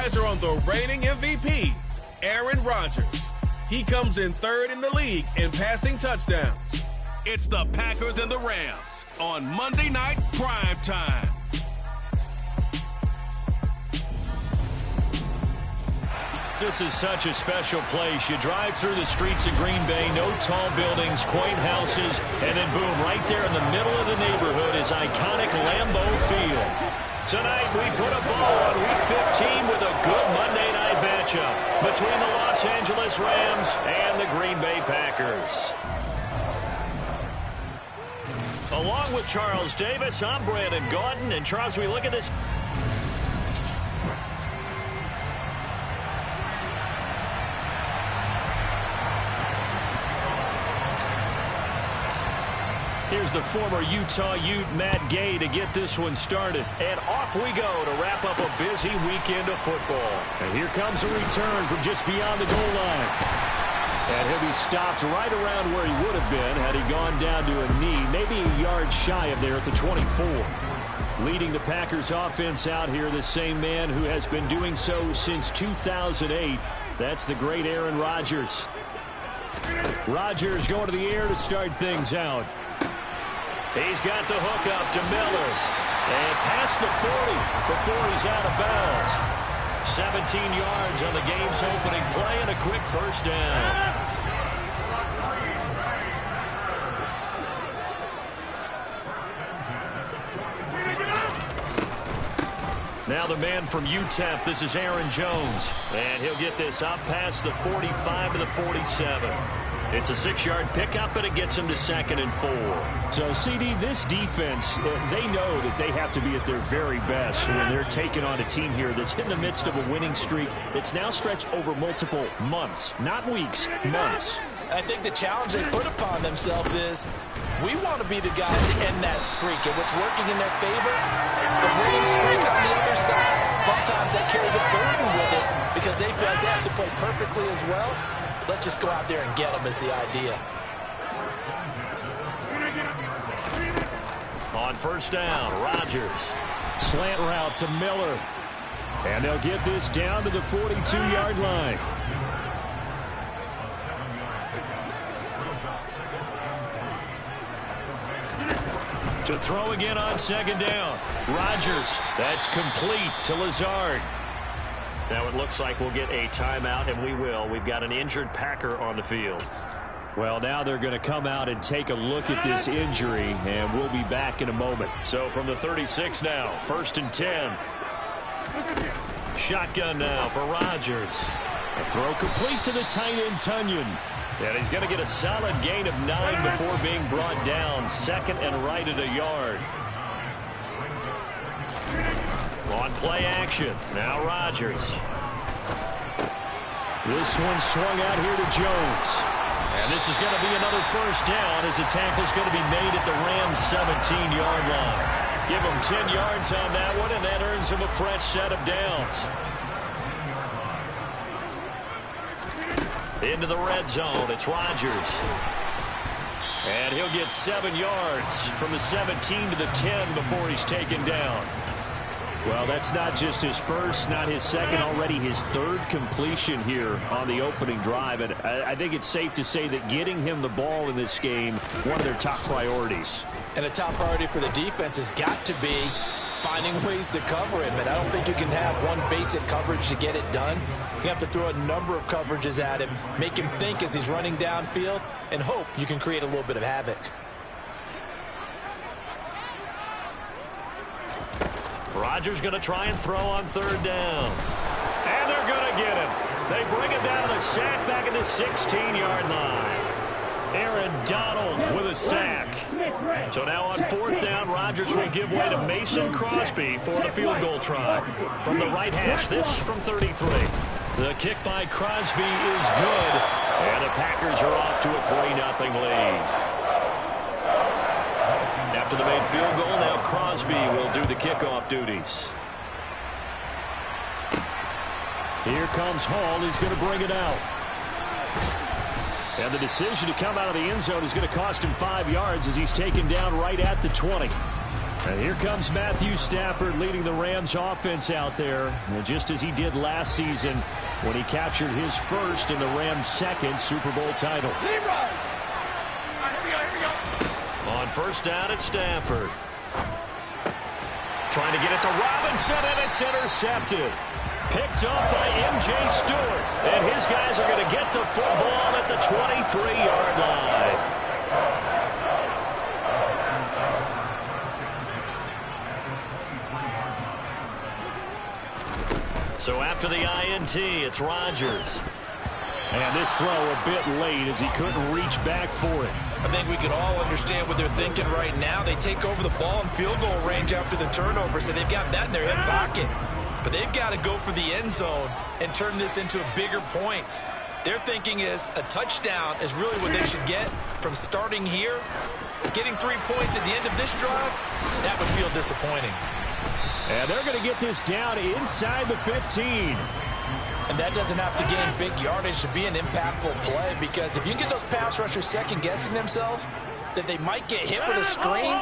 eyes are on the reigning MVP, Aaron Rodgers. He comes in third in the league in passing touchdowns. It's the Packers and the Rams on Monday Night Prime Time. This is such a special place. You drive through the streets of Green Bay, no tall buildings, quaint houses, and then boom, right there in the middle of the neighborhood is iconic Lambeau Field. Tonight we put a bow on Week 15 with a good Monday night matchup between the Los Angeles Rams and the Green Bay Packers. Along with Charles Davis, I'm Brandon Gaudin, and Charles, we look at this. Here's the former Utah Ute, Matt Gay, to get this one started. And off we go to wrap up a busy weekend of football. And here comes a return from just beyond the goal line. And he'll be stopped right around where he would have been had he gone down to a knee, maybe a yard shy of there at the 24. Leading the Packers offense out here, the same man who has been doing so since 2008. That's the great Aaron Rodgers. Rodgers going to the air to start things out. He's got the hook up to Miller. And past the 40 before he's out of bounds. 17 yards on the game's opening play and a quick first down. Now the man from UTEP, this is Aaron Jones. And he'll get this up past the 45 to the 47. It's a 6-yard pickup, and it gets him to 2nd and 4. So, CD, this defense, they know that they have to be at their very best when they're taking on a team here that's in the midst of a winning streak that's now stretched over multiple months, not weeks, months. I think the challenge they put upon themselves is we want to be the guys to end that streak. And what's working in their favor, the winning streak on the other side. Sometimes that carries a burden with it because they feel like they have to play perfectly as well. Let's just go out there and get them is the idea. On first down, Rodgers. Slant route to Miller. And they'll get this down to the 42-yard line. To throw again on 2nd down. Rodgers. That's complete to Lazard. Now it looks like we'll get a timeout, and we will. We've got an injured Packer on the field. Well, now they're going to come out and take a look at this injury, and we'll be back in a moment. So from the 36 now, 1st and 10. Shotgun now for Rodgers. A throw complete to the tight end, Tunyon. And he's going to get a solid gain of 9 before being brought down. 2nd and right at a yard. On play action. Now Rodgers. This one swung out here to Jones. And this is going to be another first down as the tackle's going to be made at the Rams' 17-yard line. Give him 10 yards on that one, and that earns him a fresh set of downs. Into the red zone. It's Rodgers. And he'll get 7 yards from the 17 to the 10 before he's taken down. Well, that's not just his first, not his second, already his 3rd completion here on the opening drive. And I think it's safe to say that getting him the ball in this game, one of their top priorities. And a top priority for the defense has got to be finding ways to cover him. And I don't think you can have one basic coverage to get it done. You have to throw a number of coverages at him, make him think as he's running downfield, and hope you can create a little bit of havoc. Rodgers going to try and throw on 3rd down. And they're going to get him. They bring it down to the sack back at the 16-yard line. Aaron Donald with a sack. So now on 4th down, Rodgers will give way to Mason Crosby for the field goal try. From the right hash, this from 33. The kick by Crosby is good. And the Packers are off to a 3-0 lead. After the made field goal, now Crosby will do the kickoff duties. Here comes Hall. He's going to bring it out. And the decision to come out of the end zone is going to cost him 5 yards as he's taken down right at the 20. And here comes Matthew Stafford leading the Rams offense out there. And just as he did last season when he captured his first and the Rams' second Super Bowl title. On first down, it's Stafford. Trying to get it to Robinson, and it's intercepted. Picked up by M.J. Stewart. And his guys are going to get the football at the 23-yard line. So after the INT, it's Rodgers. And this throw a bit late as he couldn't reach back for it. I think we could all understand what they're thinking right now. They take over the ball in field goal range after the turnover, so they've got that in their hip pocket. But they've got to go for the end zone and turn this into bigger points. Their thinking is a touchdown is really what they should get from starting here. Getting 3 points at the end of this drive, that would feel disappointing. And they're going to get this down inside the 15. And that doesn't have to gain big yardage to be an impactful play, because if you get those pass rushers second-guessing themselves that they might get hit with a screen,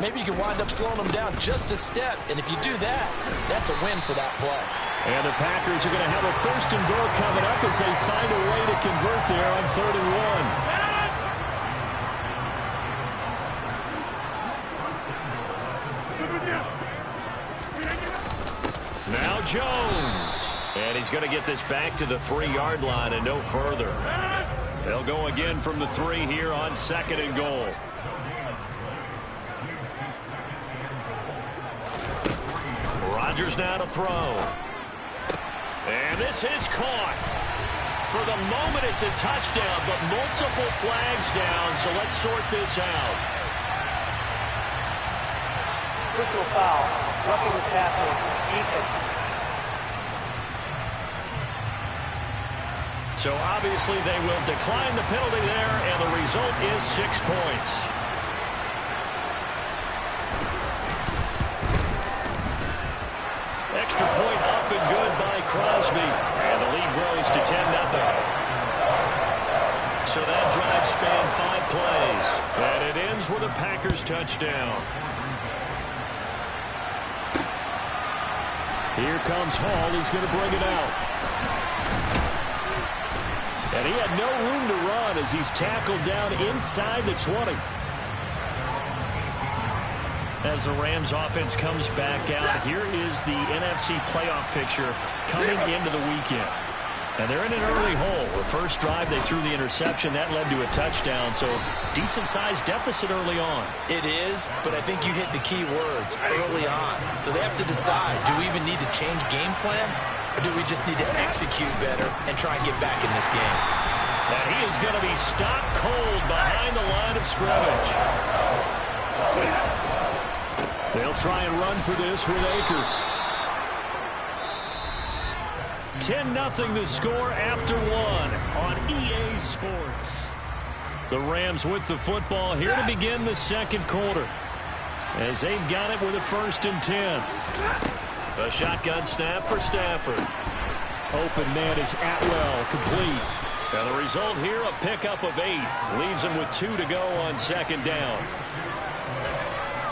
maybe you can wind up slowing them down just a step. And if you do that, that's a win for that play. And the Packers are going to have a first and goal coming up as they find a way to convert there on 3rd and 1. Now Jones. And he's going to get this back to the 3-yard line and no further. They'll go again from the 3 here on 2nd and goal. Rodgers now to throw. And this is caught. For the moment, it's a touchdown, but multiple flags down, so let's sort this out. Personal foul. Roughing the tackle. Defense. So obviously they will decline the penalty there, and the result is 6 points. Extra point up and good by Crosby. And the lead grows to 10-0. So that drive spanned 5 plays. And it ends with a Packers touchdown. Here comes Hall. He's going to bring it out. And he had no room to run as he's tackled down inside the 20. As the Rams offense comes back out, here is the NFC playoff picture coming into the weekend. And they're in an early hole. The first drive, they threw the interception. That led to a touchdown, so decent-sized deficit early on. It is, but I think you hit the key words, early on. So they have to decide, do we even need to change game plan? Or do we just need to execute better and try and get back in this game? And he is going to be stopped cold behind the line of scrimmage. They'll try and run for this with Akers. 10-0 the score after 1 on EA Sports. The Rams with the football here to begin the second quarter, as they've got it with a 1st and 10. A shotgun snap for Stafford. Open man is Atwell, complete. And the result here, a pickup of 8. Leaves him with 2 to go on 2nd down.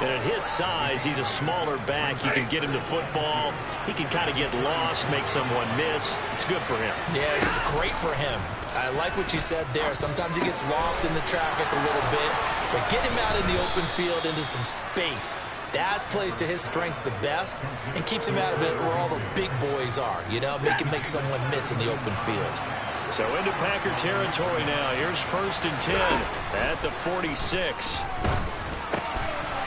And at his size, he's a smaller back. You can get him to football. He can kind of get lost, make someone miss. It's good for him. Yeah, it's great for him. I like what you said there. Sometimes he gets lost in the traffic a little bit. But get him out in the open field into some space. That plays to his strengths the best and keeps him out of it where all the big boys are, you know, make someone miss in the open field. So into Packer territory now. Here's 1st and 10 at the 46.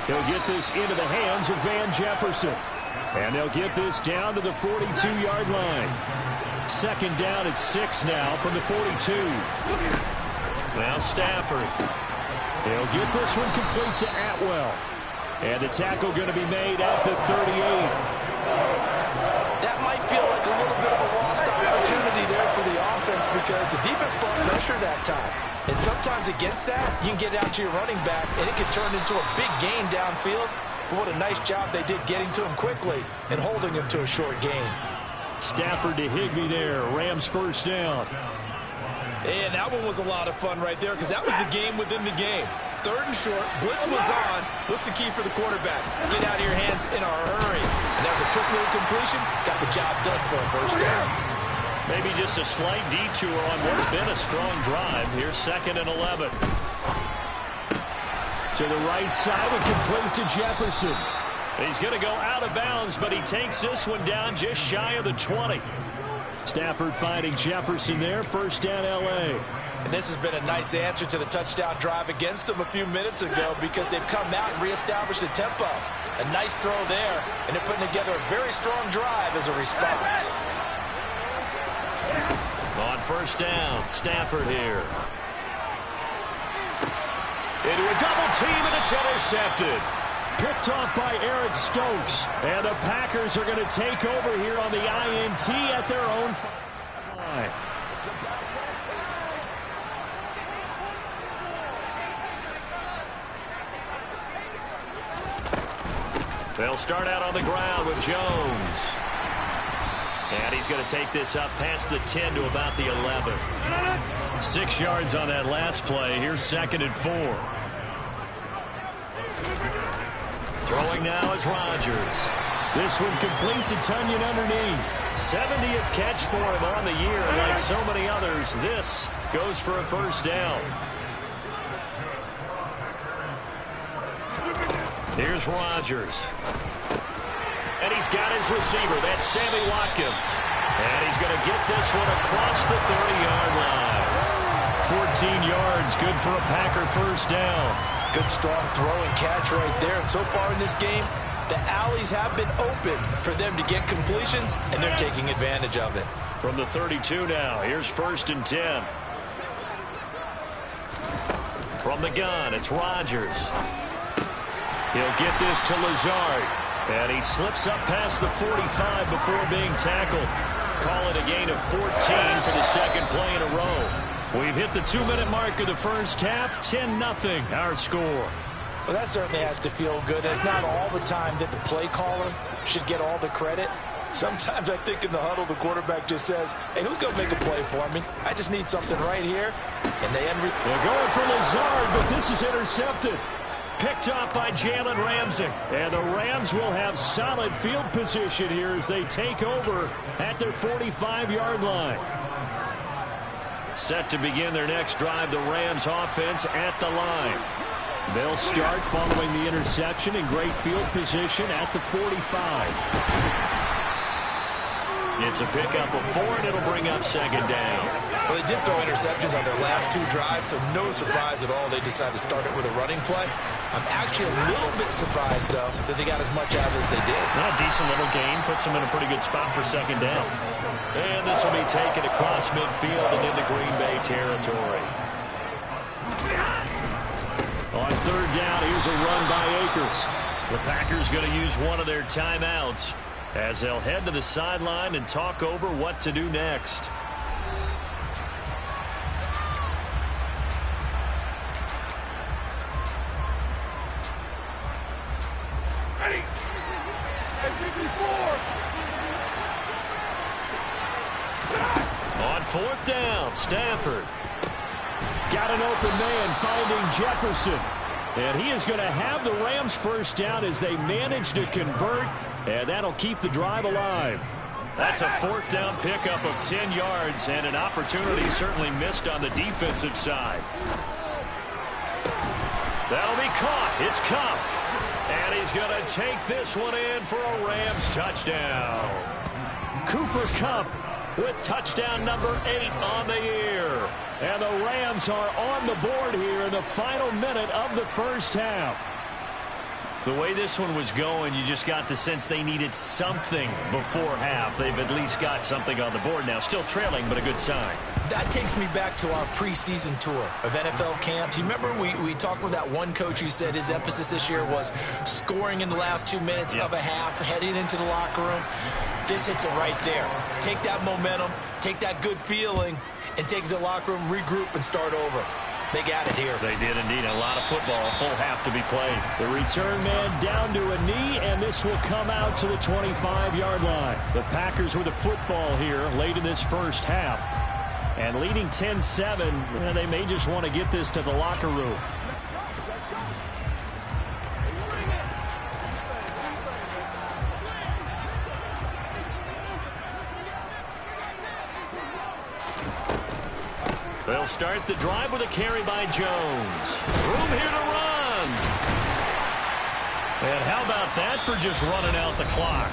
He'll get this into the hands of Van Jefferson. And they'll get this down to the 42-yard line. 2nd down at 6 now from the 42. Now Stafford. He'll get this one complete to Atwell. And the tackle going to be made at the 38. That might feel like a little bit of a lost opportunity there for the offense, because the defense brought pressure that time. And sometimes against that, you can get out to your running back, and it can turn into a big gain downfield. But what a nice job they did getting to him quickly and holding him to a short gain. Stafford to Higbee there. Rams 1st down. And that one was a lot of fun right there, because that was the game within the game. 3rd and short. Blitz was on. What's the key for the quarterback? Get out of your hands in a hurry. And there's a quick little completion. Got the job done for a first down. Maybe just a slight detour on what's been a strong drive. Here's 2nd and 11. To the right side and complete to Jefferson. He's going to go out of bounds, but he takes this one down just shy of the 20. Stafford finding Jefferson there. 1st down, L.A. And this has been a nice answer to the touchdown drive against them a few minutes ago because they've come out and reestablished the tempo. A nice throw there, and they're putting together a very strong drive as a response. On 1st down, Stafford here. Into a double team, and it's intercepted. Picked off by Eric Stokes. And the Packers are going to take over here on the INT at their own 5. They'll start out on the ground with Jones. And he's going to take this up past the 10 to about the 11. 6 yards on that last play. Here's 2nd and 4. Throwing now is Rodgers. This one complete to Tunyon underneath. 70th catch for him on the year. Like so many others, this goes for a 1st down. Here's Rodgers. And he's got his receiver. That's Sammy Watkins. And he's going to get this one across the 30-yard line. 14 yards, good for a Packer 1st down. Good strong throw and catch right there. And so far in this game, the alleys have been open for them to get completions, and they're taking advantage of it. From the 32 now, here's 1st and 10. From the gun, it's Rodgers. He'll get this to Lazard. And he slips up past the 45 before being tackled. Call it a gain of 14 for the 2nd play in a row. We've hit the 2-minute mark of the 1st half. 10-0 our score. Well, that certainly has to feel good. It's not all the time that the play caller should get all the credit. Sometimes I think in the huddle, the quarterback just says, hey, who's going to make a play for me? I just need something right here. And they're going for Lazard, but this is intercepted. Picked off by Jalen Ramsey. And the Rams will have solid field position here as they take over at their 45-yard line. Set to begin their next drive, the Rams offense at the line. They'll start following the interception in great field position at the 45. It's a pickup of 4, and it'll bring up 2nd down. Well, they did throw interceptions on their last 2 drives, so no surprise at all they decided to start it with a running play. I'm actually a little bit surprised, though, that they got as much out of it as they did. Well, a decent little gain puts them in a pretty good spot for 2nd down. And this will be taken across midfield and into Green Bay territory. On 3rd down, here's a run by Akers. The Packers going to use one of their timeouts as they'll head to the sideline and talk over what to do next. Ready. On 4th down, Stafford. Got an open man finding Jefferson. And he is going to have the Rams 1st down as they manage to convert. And that'll keep the drive alive. That's a 4th down pickup of 10 yards and an opportunity certainly missed on the defensive side. That'll be caught. It's Kupp. And he's going to take this one in for a Rams touchdown. Cooper Kupp with touchdown number 8 on the year. And the Rams are on the board here in the final minute of the 1st half. The way this one was going, you just got the sense they needed something before half. They've at least got something on the board now. Still trailing, but a good sign. That takes me back to our preseason tour of NFL camps. You remember we talked with that one coach who said his emphasis this year was scoring in the last 2 minutes of a half, heading into the locker room. This hits it right there. Take that momentum, take that good feeling, and take it to the locker room, regroup, and start over. They got it here. They did indeed. A lot of football, a full half to be played. The return man down to a knee, and this will come out to the 25-yard line. The Packers with the football here late in this 1st half. And leading 10-7, they may just want to get this to the locker room. They'll start the drive with a carry by Jones. Room here to run. And how about that for just running out the clock?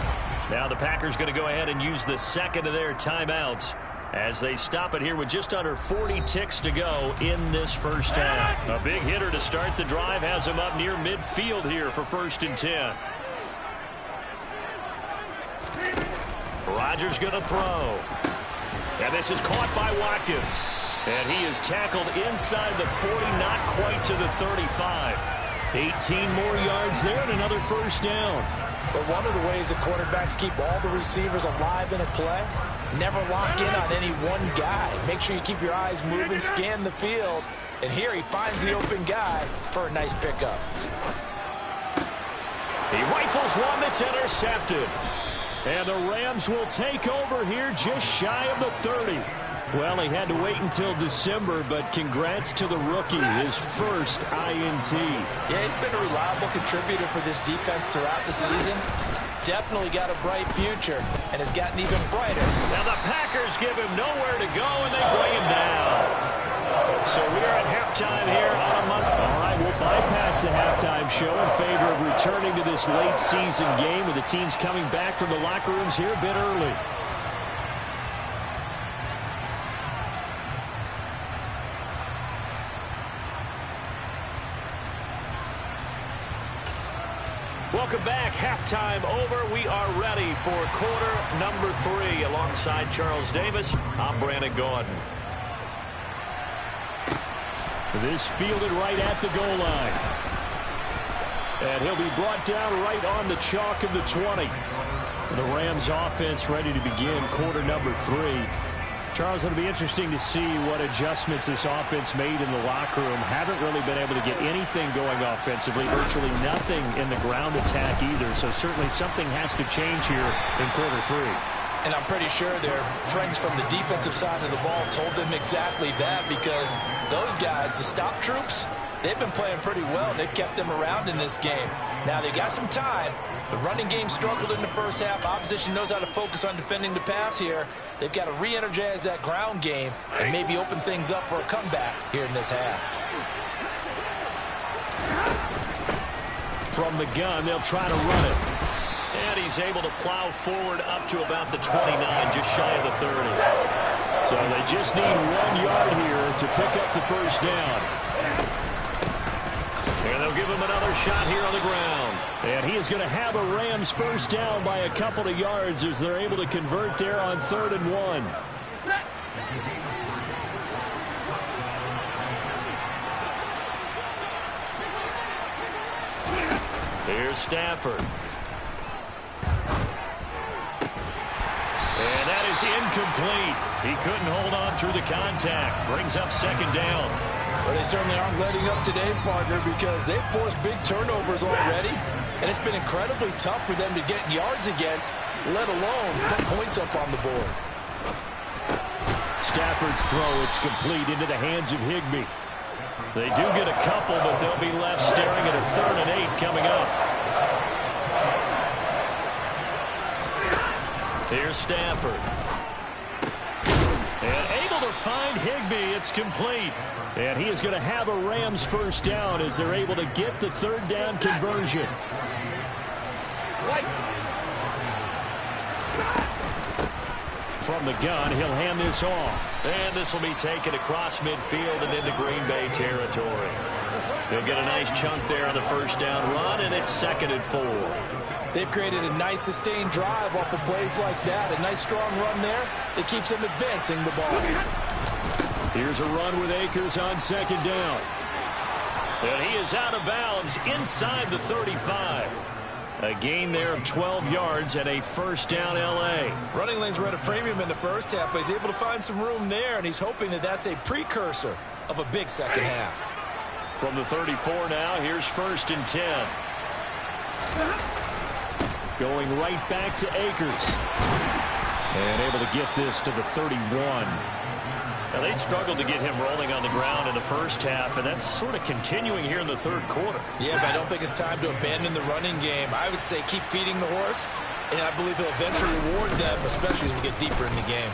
Now the Packers going to go ahead and use the second of their timeouts as they stop it here with just under 40 ticks to go in this first half. A big hitter to start the drive has him up near midfield here for 1st and 10. Rodgers going to throw. And this is caught by Watkins. And he is tackled inside the 40, not quite to the 35. 18 more yards there and another first down. But one of the ways that quarterbacks keep all the receivers alive in a play, never lock in on any one guy. Make sure you keep your eyes moving, scan the field. And here he finds the open guy for a nice pickup. He rifles one that's intercepted. And the Rams will take over here just shy of the 30. Well, he had to wait until December, but congrats to the rookie, his first INT. Yeah, he's been a reliable contributor for this defense throughout the season. Definitely got a bright future and has gotten even brighter. Now the Packers give him nowhere to go, and they bring him down. So we are at halftime here on a Monday. All right, we'll bypass the halftime show in favor of returning to this late season game with the teams coming back from the locker rooms here a bit early. Welcome back. Halftime over. We are ready for quarter number 3. Alongside Charles Davis, I'm Brandon Gaudin. This fielded right at the goal line. And he'll be brought down right on the chalk of the 20. The Rams offense ready to begin quarter number 3. Charles, it'll be interesting to see what adjustments this offense made in the locker room. Haven't really been able to get anything going offensively. Virtually nothing in the ground attack either. So certainly something has to change here in quarter 3. And I'm pretty sure their friends from the defensive side of the ball told them exactly that, because those guys, the stop troops, they've been playing pretty well, and they've kept them around in this game. Now, they got some time. The running game struggled in the first half. Opposition knows how to focus on defending the pass here. They've got to re-energize that ground game and maybe open things up for a comeback here in this half. From the gun, they'll try to run it. And he's able to plow forward up to about the 29, just shy of the 30. So they just need 1 yard here to pick up the first down. And they'll give him another shot here on the ground. And he is going to have a Rams first down by a couple of yards as they're able to convert there on 3rd and 1. Here's Stafford. And that is incomplete. He couldn't hold on through the contact. Brings up 2nd down. Well, they certainly aren't letting up today, partner, because they've forced big turnovers already. And it's been incredibly tough for them to get yards against, let alone put points up on the board. Stafford's throw, it's complete into the hands of Higbee. They do get a couple, but they'll be left staring at a 3rd and 8 coming up. Here's Stafford. And able to find Higbee. It's complete. And he is going to have a Rams first down as they're able to get the 3rd down conversion. From the gun, he'll hand this off. And this will be taken across midfield and into Green Bay territory. They'll get a nice chunk there on the first down run, and it's 2nd and 4. They've created a nice sustained drive off of plays like that. A nice strong run there that keeps them advancing the ball. Here's a run with Akers on 2nd down. And he is out of bounds inside the 35. A gain there of 12 yards and a first down L.A. Running lanes were at a premium in the first half, but he's able to find some room there, and he's hoping that that's a precursor of a big second half. From the 34 now, here's 1st and 10. Going right back to Akers. And able to get this to the 31. Now, they struggled to get him rolling on the ground in the first half, and that's sort of continuing here in the 3rd quarter. Yeah, but I don't think it's time to abandon the running game. I would say keep feeding the horse, and I believe he'll eventually reward them, especially as we get deeper in the game.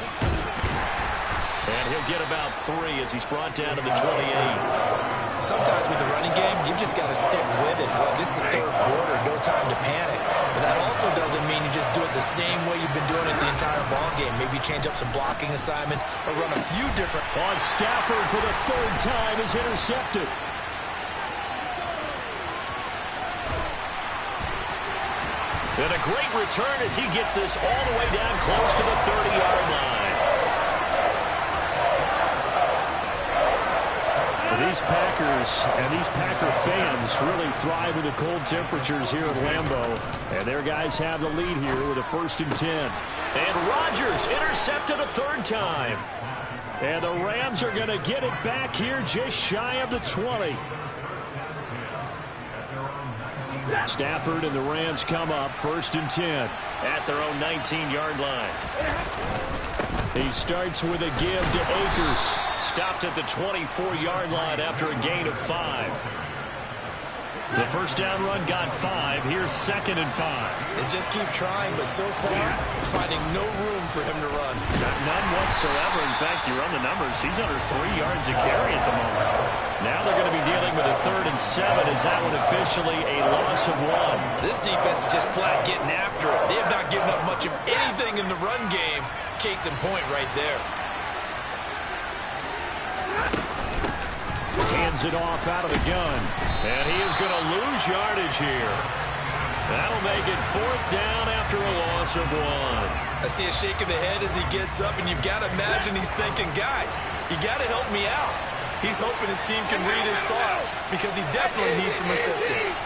And he'll get about 3 as he's brought down to the 28. Sometimes with the running game, you've just got to stick with it. Look, this is the third quarter, no time to panic. But that also doesn't mean you just do it the same way you've been doing it the entire ball game. Maybe change up some blocking assignments or run a few different. Stafford for the third time is intercepted. And a great return as he gets this all the way down close to the 30-yard line. These Packers and these Packer fans really thrive in the cold temperatures here at Lambeau. And their guys have the lead here with a 1st and 10. And Rodgers intercepted a third time. And the Rams are going to get it back here just shy of the 20. Stafford and the Rams come up 1st and 10 at their own 19-yard line. He starts with a give to Akers. Stopped at the 24-yard line after a gain of 5. The first down run got 5. Here's 2nd and 5. They just keep trying, but so far, finding no room for him to run. None whatsoever. In fact, you run the numbers. He's under 3 yards a carry at the moment. Now they're going to be dealing with a 3rd and 7. Is that one officially a loss of 1? This defense is just flat getting after it. They have not given up much of anything in the run game. Case in point right there. Hands it off out of the gun. And he is going to lose yardage here. That'll make it 4th down after a loss of 1. I see a shake of the head as he gets up, and you've got to imagine he's thinking, guys, you got to help me out. He's hoping his team can read his thoughts because he definitely needs some assistance.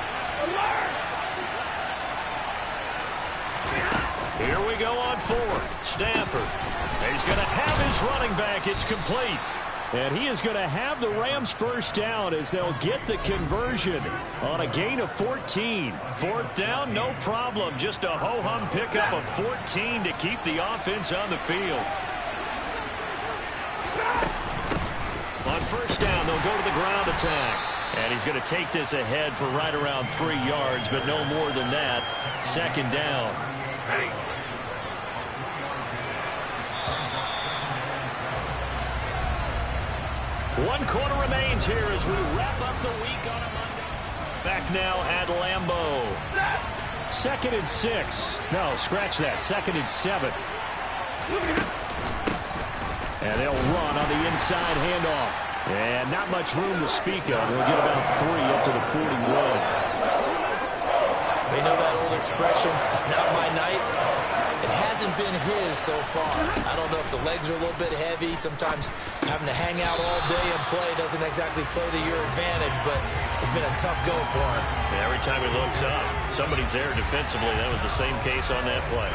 Here we go on 4th. Stafford. He's going to have his running back. It's complete. And he is going to have the Rams first down as they'll get the conversion on a gain of 14. 4th down, no problem. Just a ho-hum pickup of 14 to keep the offense on the field. On 1st down, they'll go to the ground attack. And he's going to take this ahead for right around 3 yards, but no more than that. 2nd down. One quarter remains here as we wrap up the week on a Monday. Back now at Lambeau. 2nd and 6. No, scratch that. 2nd and 7. And they'll run on the inside handoff. And not much room to speak of. They'll get about 3 up to the 41. They know that old expression, it's not my night. It hasn't been his so far. I don't know if the legs are a little bit heavy. Sometimes having to hang out all day and play doesn't exactly play to your advantage, but it's been a tough go for him. Yeah, every time he looks up, somebody's there defensively. That was the same case on that play.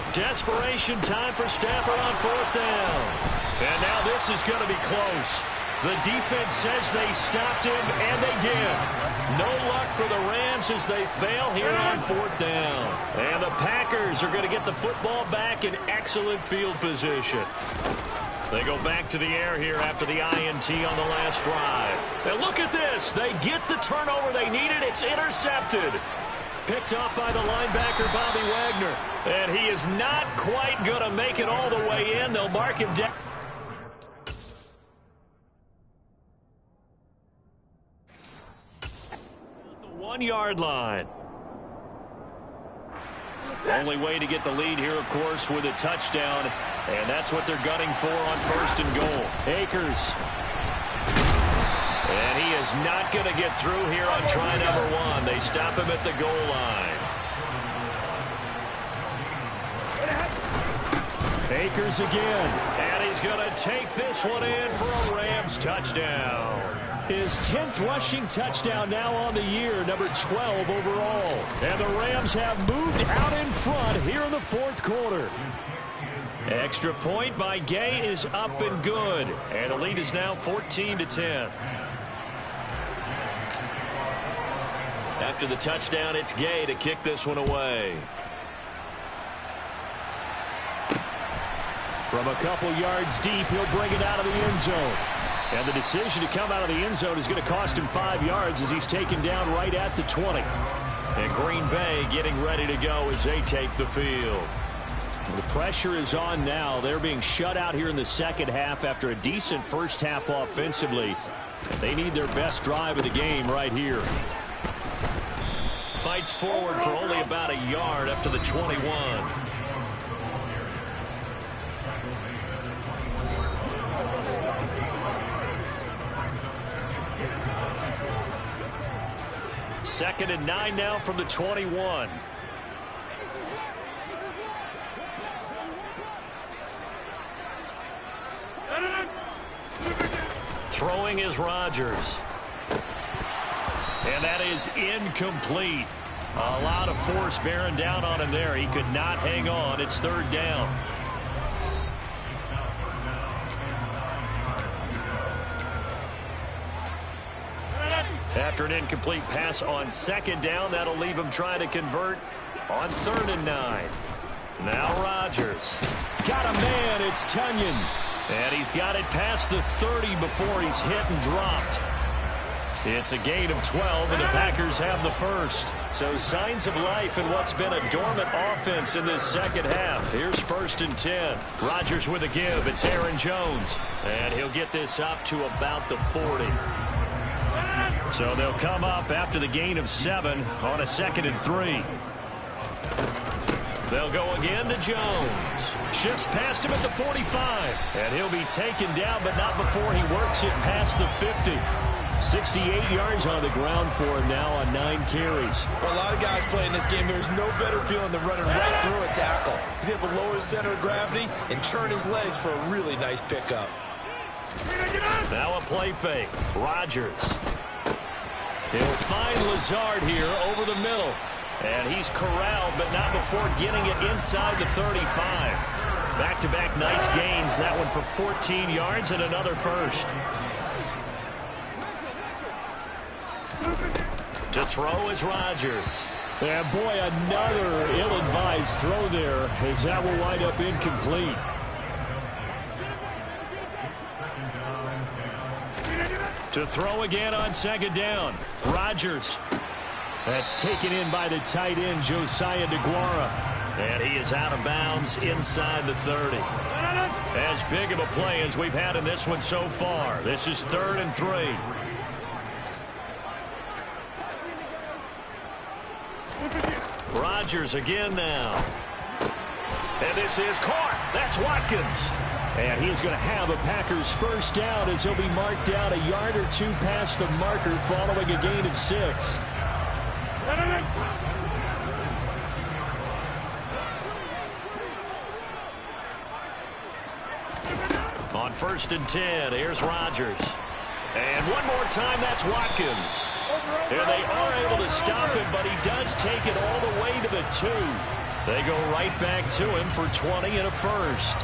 Desperation time for Stafford on 4th down. And now this is going to be close. The defense says they stopped him, and they did. No luck for the Rams as they fail here on 4th down. And the Packers are going to get the football back in excellent field position. They go back to the air here after the INT on the last drive. And look at this. They get the turnover they needed. It's intercepted. Picked off by the linebacker, Bobby Wagner. And he is not quite going to make it all the way in. They'll mark him down. The 1-yard line. Only way to get the lead here, of course, with a touchdown. And that's what they're gunning for on 1st and goal. Akers. And he is not going to get through here on try number 1. They stop him at the goal line. Akers again. And he's going to take this one in for a Rams touchdown. His 10th rushing touchdown now on the year, number 12 overall. And the Rams have moved out in front here in the 4th quarter. Extra point by Gay is up and good. And the lead is now 14-10. After the touchdown, it's Gay to kick this one away. From a couple yards deep, he'll bring it out of the end zone. And the decision to come out of the end zone is going to cost him 5 yards as he's taken down right at the 20. And Green Bay getting ready to go as they take the field. The pressure is on now. They're being shut out here in the second half after a decent first half offensively. And they need their best drive of the game right here. Fights forward for only about a yard up to the 21. Second and 9 now from the 21. Throwing is Rodgers. And that is incomplete. A lot of force bearing down on him there. He could not hang on. It's third down. After an incomplete pass on second down, that'll leave him trying to convert on 3rd and 9. Now Rodgers. Got a man. It's Tunyon. And he's got it past the 30 before he's hit and dropped. It's a gain of 12, and the Packers have the first. So signs of life in what's been a dormant offense in this second half. Here's 1st and 10. Rodgers with a give. It's Aaron Jones. And he'll get this up to about the 40. So they'll come up after the gain of 7 on a 2nd and 3. They'll go again to Jones. Shifts past him at the 45. And he'll be taken down, but not before he works it past the 50. 68 yards on the ground for him now on 9 carries. For a lot of guys playing this game, there's no better feeling than running right through a tackle. He's able to lower his center of gravity and churn his legs for a really nice pickup. Now a play fake. Rodgers. He'll find Lazard here over the middle. And he's corralled, but not before getting it inside the 35. Back-to-back nice gains. That one for 14 yards and another first. To throw is Rodgers. And boy, another ill-advised throw there as that will wind up incomplete. To throw again on 2nd down. Rodgers. That's taken in by the tight end, Josiah DeGuara. And he is out of bounds inside the 30. As big of a play as we've had in this one so far. This is 3rd and 3. Rodgers again now. And this is caught. That's Watkins. And he's going to have a Packers first down as he'll be marked down a yard or 2 past the marker following a gain of 6. On 1st and 10, here's Rodgers. And one more time, that's Watkins. And they are able to stop him, but he does take it all the way to the 2. They go right back to him for 20 and a first.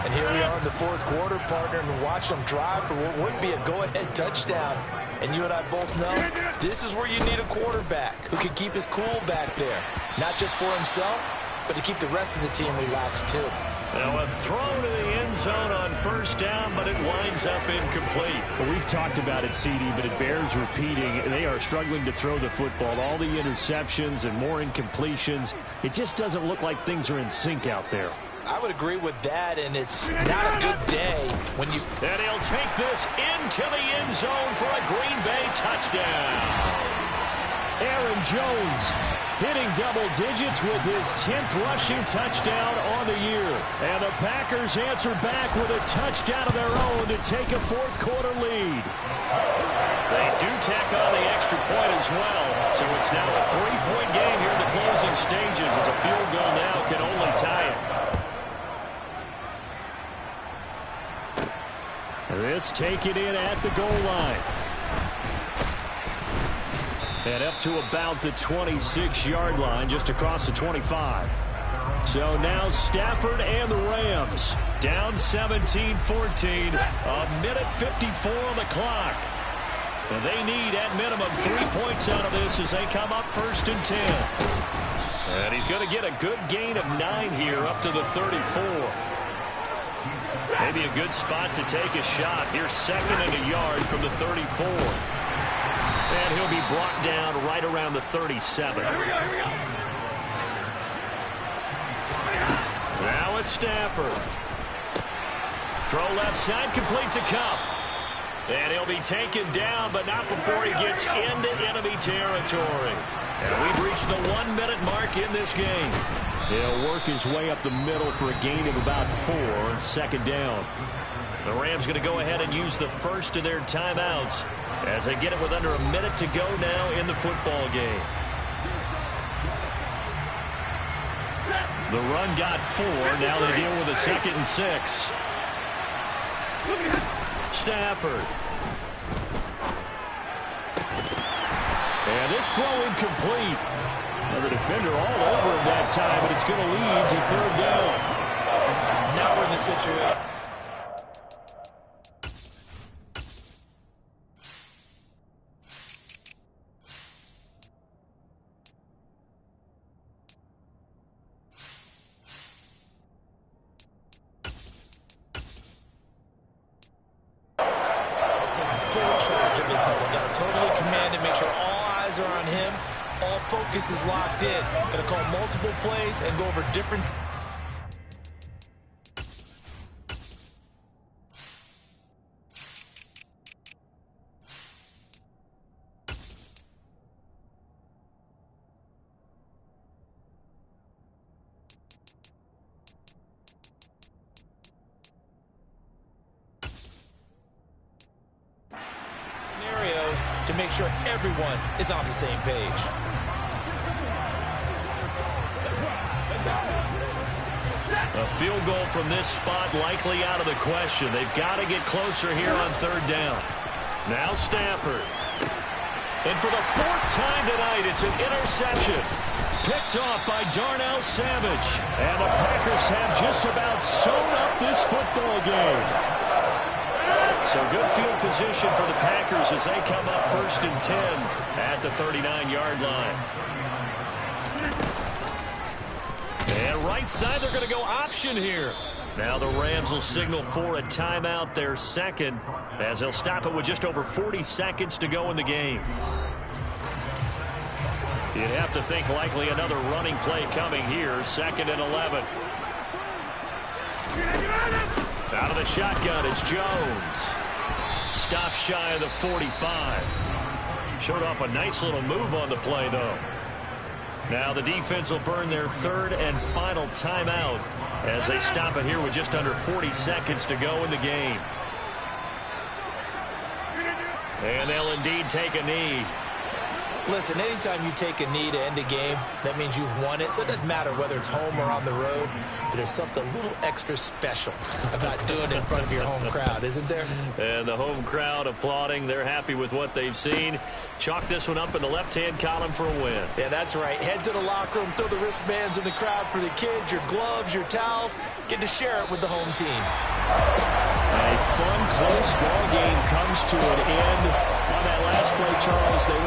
And here we are in the 4th quarter, partner, and watch them drive for what would be a go-ahead touchdown. And you and I both know this is where you need a quarterback who can keep his cool back there. Not just for himself, but to keep the rest of the team relaxed too. Now a throw to the end zone on 1st down, but it winds up incomplete. Well, we've talked about it, CD, but it bears repeating. They are struggling to throw the football. All the interceptions and more incompletions. It just doesn't look like things are in sync out there. I would agree with that, and it's not a good day when you... And he'll take this into the end zone for a Green Bay touchdown. Aaron Jones hitting double digits with his 10th rushing touchdown on the year. And the Packers answer back with a touchdown of their own to take a 4th quarter lead. They do tack on the extra point as well. So it's now a 3-point game here in the closing stages as a field goal now can only tie it. This taken in at the goal line. And up to about the 26-yard line, just across the 25. So now Stafford and the Rams down 17-14. A minute 54 on the clock. And they need at minimum 3 points out of this as they come up 1st and 10. And he's going to get a good gain of 9 here up to the 34. Maybe a good spot to take a shot. Here's 2nd and a yard from the 34. And he'll be brought down right around the 37. Now it's Stafford. Throw left side, complete to Kupp. And he'll be taken down, but not before he gets into enemy territory. And we've reached the 1-minute mark in this game. He'll work his way up the middle for a gain of about 4, 2nd down. The Rams going to go ahead and use the first of their timeouts as they get it with under a minute to go now in the football game. The run got 4. Now they deal with a 2nd and 6. Stafford. And this throw incomplete. Now the defender all over him that time, but it's going to lead to 3rd down. Now we're in the situation. Full charge of his huddle. Got to totally command it, make sure all eyes are on him. All focus is locked in. Going to call multiple plays and go over different. Scenarios to make sure everyone is on the same page. A field goal from this spot likely out of the question. They've got to get closer here on 3rd down. Now Stafford. And for the 4th time tonight, it's an interception. Picked off by Darnell Savage. And the Packers have just about sewn up this football game. So good field position for the Packers as they come up 1st and 10 at the 39-yard line. And right side, they're going to go option here. Now the Rams will signal for a timeout, their 2nd, as they'll stop it with just over 40 seconds to go in the game. You'd have to think likely another running play coming here, 2nd and 11. Out of the shotgun, it's Jones. Stopped shy of the 45. Showed off a nice little move on the play, though. Now the defense will burn their 3rd and final timeout as they stop it here with just under 40 seconds to go in the game. And they'll indeed take a knee. Listen, anytime you take a knee to end a game, that means you've won it. So it doesn't matter whether it's home or on the road, but there's something a little extra special about doing it in front of your home crowd, isn't there? And the home crowd applauding. They're happy with what they've seen. Chalk this one up in the left-hand column for a win. Yeah, that's right. Head to the locker room, throw the wristbands in the crowd for the kids, your gloves, your towels. Get to share it with the home team. A fun, close ball game comes to an end on that last play, Charles. They